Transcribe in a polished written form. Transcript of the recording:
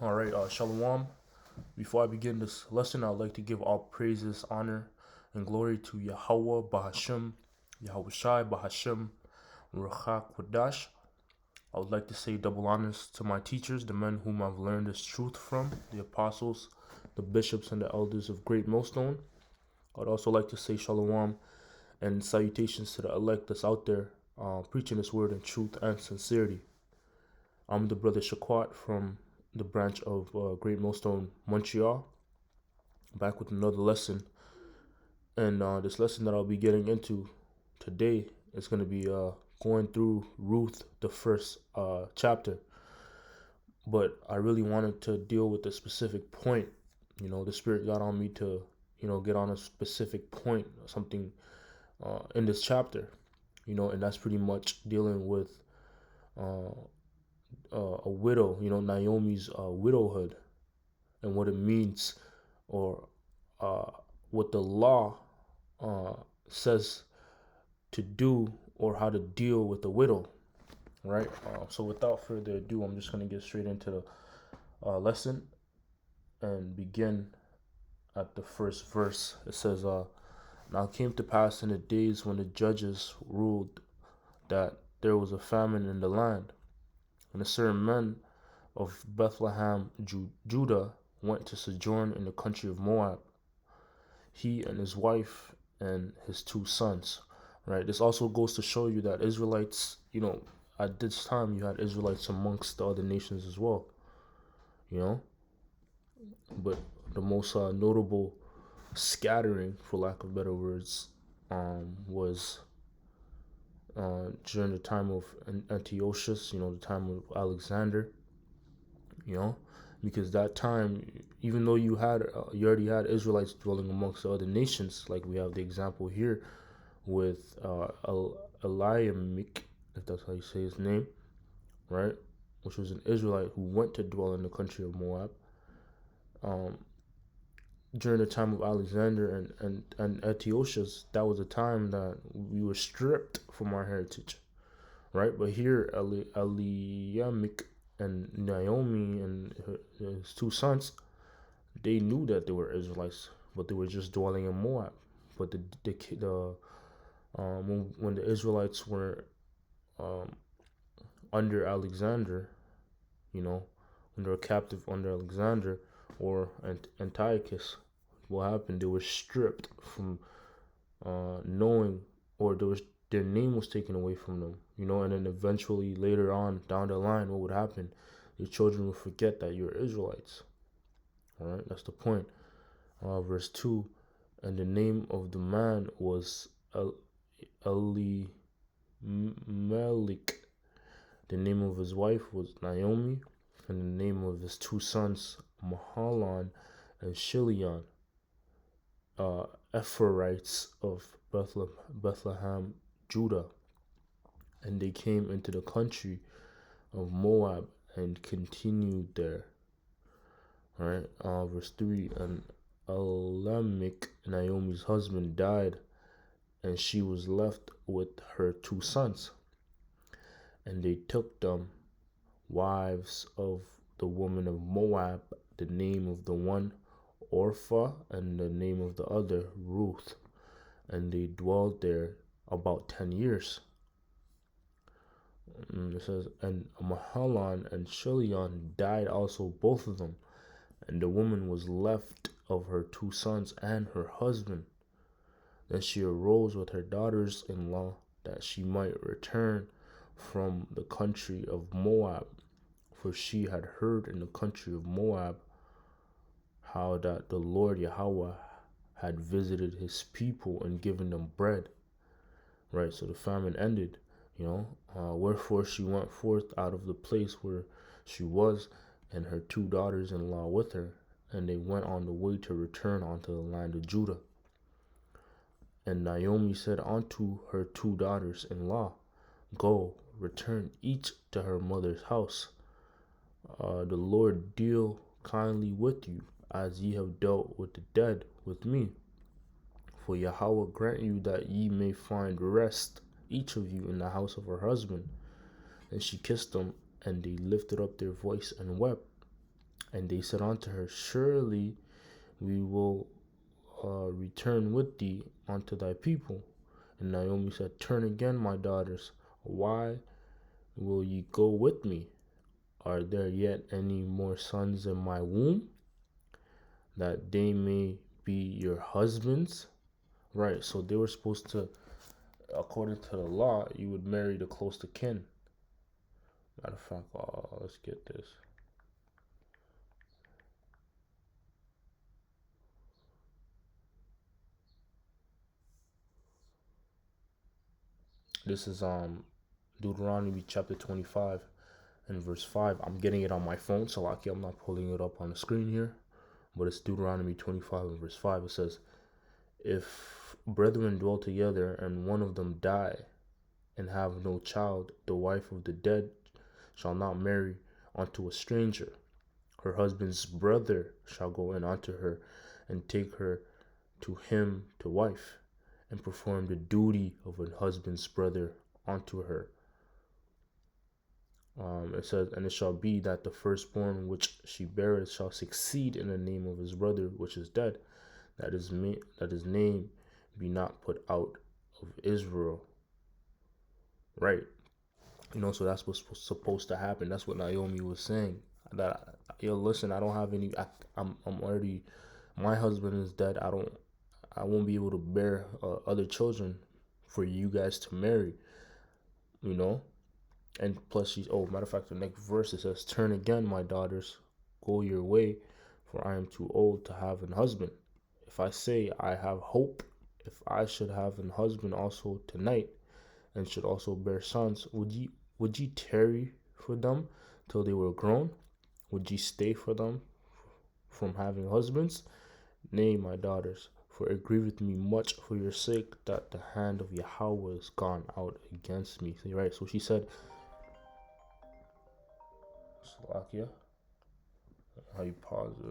All right, Shalom. Before I begin this lesson, I'd like to give all praises, honor, and glory to Yahweh Bahashem, Yahweh Shai Bahashem, Ruach Kodash. I would like to say double honors to my teachers, the men whom I've learned this truth from, the apostles, the bishops, and the elders of Great Millstone. I'd also like to say Shalom and salutations to the elect that's out there preaching this word in truth and sincerity. I'm the brother Shaquat from the branch of Great Millstone, Montreal, back with another lesson. And this lesson that I'll be getting into today is going to be going through Ruth, the first chapter. But I really wanted to deal with a specific point. You know, the Spirit got on me to, get on a specific point, something in this chapter, and that's pretty much dealing with uh, a widow, Naomi's widowhood and what it means, or uh, what the law uh, says to do, or how to deal with the widow, right? So without further ado, I'm just going to get straight into the lesson and begin at the first verse. It says, Now it came to pass in the days when the judges ruled that there was a famine in the land, and a certain man of Bethlehem, Judah, went to sojourn in the country of Moab, he and his wife and his two sons. Right. This also goes to show you that Israelites, at this time you had Israelites amongst the other nations as well. But the most notable scattering, for lack of better words, was during the time of Antiochus. The time of Alexander. Because that time, even though you already had Israelites dwelling amongst the other nations, like we have the example here with Eliamik, if that's how you say his name, right? Which was an Israelite who went to dwell in the country of Moab. During the time of Alexander and Antiochus, that was a time that we were stripped from our heritage, right? But here, Eliamik and Naomi and his two sons, they knew that they were Israelites, but they were just dwelling in Moab. But when the Israelites were under Alexander, when they were captive under Alexander or Antiochus, what happened? They were stripped from knowing, or their name was taken away from them, and then eventually later on down the line, what would happen? Your children will forget that you're Israelites. All right, that's the point. Verse 2, and the name of the man was Elimelech. The name of his wife was Naomi, and the name of his two sons, Mahlon and Chilion, Ephraimites of Bethlehem, Judah. And they came into the country of Moab and continued there. All right, verse 3, and Elimelech, Naomi's husband, died, and she was left with her two sons. And they took them wives of the woman of Moab, the name of the one Orpha, and the name of the other Ruth. And they dwelled there about 10 years. And it says, and Mahlon and Chilion died also, both of them. And the woman was left of her two sons and her husband. Then she arose with her daughters-in-law, that she might return from the country of Moab, for she had heard in the country of Moab how that the Lord Yahweh had visited his people and given them bread. Right, so the famine ended, wherefore she went forth out of the place where she was, and her two daughters-in-law with her, and they went on the way to return unto the land of Judah. And Naomi said unto her two daughters-in-law, Go, return each to her mother's house. The Lord deal kindly with you, as ye have dealt with the dead with me. For Yahweh grant you that ye may find rest, each of you, in the house of her husband. And she kissed them, and they lifted up their voice and wept. And they said unto her, surely we will return with thee unto thy people. And Naomi said, turn again, my daughters. Why will ye go with me? Are there yet any more sons in my womb, that they may be your husbands? Right, so they were supposed to, according to the law, you would marry the close to kin. Matter of fact, let's get this. This is Deuteronomy chapter 25 and verse 5. I'm getting it on my phone, so lucky I'm not pulling it up on the screen here. But it's Deuteronomy 25 and verse 5. It says, if brethren dwell together and one of them die and have no child, the wife of the dead shall not marry unto a stranger. Her husband's brother shall go in unto her and take her to him to wife, and perform the duty of a husband's brother unto her. It says, and it shall be that the firstborn which she beareth shall succeed in the name of his brother which is dead, that his name be not put out of Israel. Right. So that's what's supposed to happen. That's what Naomi was saying. That, yo, listen, I don't have any. I'm already. My husband is dead. I won't be able to bear other children for you guys to marry. You know. And plus, matter of fact, the next verse it says, "Turn again, my daughters, go your way, for I am too old to have an husband. If I say I have hope, if I should have an husband also tonight, and should also bear sons, would ye tarry for them till they were grown? Would ye stay for them from having husbands? Nay, my daughters, for it grieveth me much for your sake that the hand of Yahweh is gone out against me." So, right, so she said, Slovakia, how you pause it.